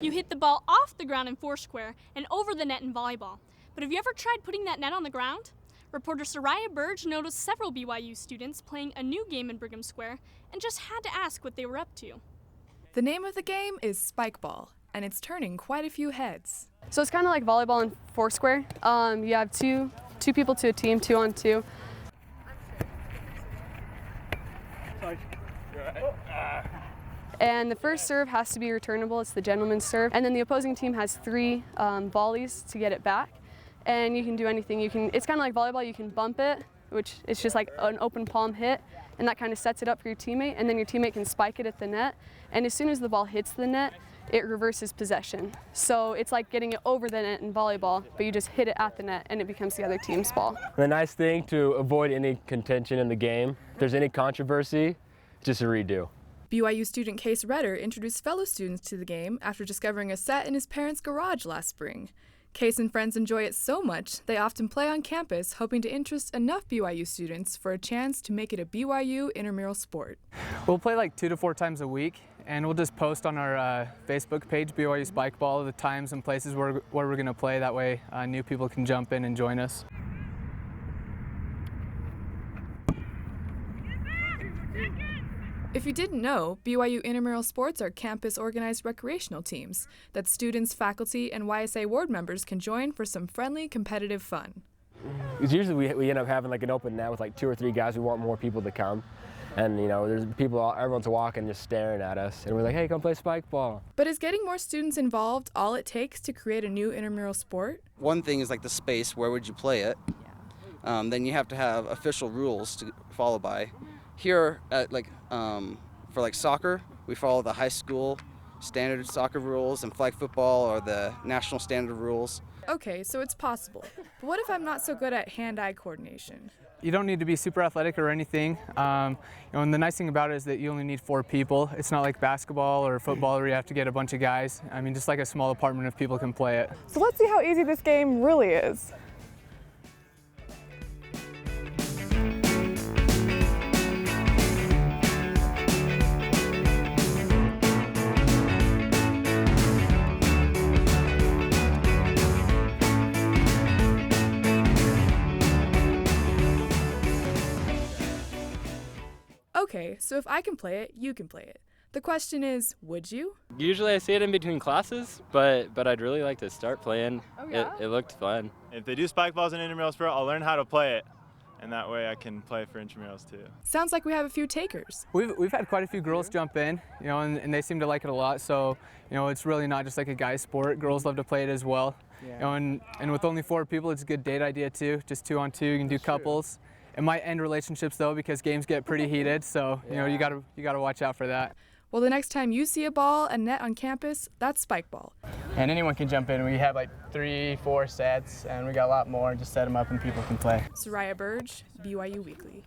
You hit the ball off the ground in foursquare and over the net in volleyball. But have you ever tried putting that net on the ground? Reporter Sariah Burdge noticed several BYU students playing a new game in Brigham Square and just had to ask what they were up to. The name of the game is spike ball, and it's turning quite a few heads. So it's kind of like volleyball in foursquare. You have two people to a team, 2-on-2. And the first serve has to be returnable. It's the gentleman's serve. And then the opposing team has 3 volleys to get it back. And you can do anything. It's kind of like volleyball. You can bump it, which is just like an open palm hit, and that kind of sets it up for your teammate. And then your teammate can spike it at the net. And as soon as the ball hits the net, it reverses possession. So it's like getting it over the net in volleyball, but you just hit it at the net and it becomes the other team's ball. The nice thing to avoid any contention in the game, if there's any controversy, just a redo. BYU student Case Redder introduced fellow students to the game after discovering a set in his parents' garage last spring. Case and friends enjoy it so much, they often play on campus, hoping to interest enough BYU students for a chance to make it a BYU intramural sport. We'll play like 2 to 4 times a week, and we'll just post on our Facebook page, BYU Spikeball, the times and places where we're going to play. That way new people can jump in and join us. If you didn't know, BYU intramural sports are campus-organized recreational teams that students, faculty, and YSA ward members can join for some friendly, competitive fun. Because usually we end up having like an open net with like 2 or 3 guys. We want more people to come. And you know, there's people, everyone's walking just staring at us. And we're like, hey, come play spike ball. But is getting more students involved all it takes to create a new intramural sport? One thing is like the space, where would you play it? Then you have to have official rules to follow by. Here at for like soccer, we follow the high school standard soccer rules, and flag football are the national standard rules. Okay, so it's possible. But what if I'm not so good at hand-eye coordination? You don't need to be super athletic or anything. And the nice thing about it is that you only need 4 people. It's not like basketball or football where you have to get a bunch of guys. I mean, just like a small apartment of people can play it. So let's see how easy this game really is. Okay, so if I can play it, you can play it. The question is, would you? Usually I see it in between classes, but I'd really like to start playing. Oh, yeah? It looked fun. If they do spike balls in intramural sport, I'll learn how to play it, and that way I can play for intramurals too. Sounds like we have a few takers. We've had quite a few girls jump in, and they seem to like it a lot. So, it's really not just like a guy's sport. Girls love to play it as well. Yeah. And with only 4 people, it's a good date idea too. Just 2-on-2, you can do couples. It might end relationships though, because games get pretty heated. So you gotta watch out for that. Well, the next time you see a ball and net on campus, that's spike ball. And anyone can jump in. We have like 3-4 sets, and we got a lot more. Just set them up and people can play. Sariah Burdge, BYU Weekly.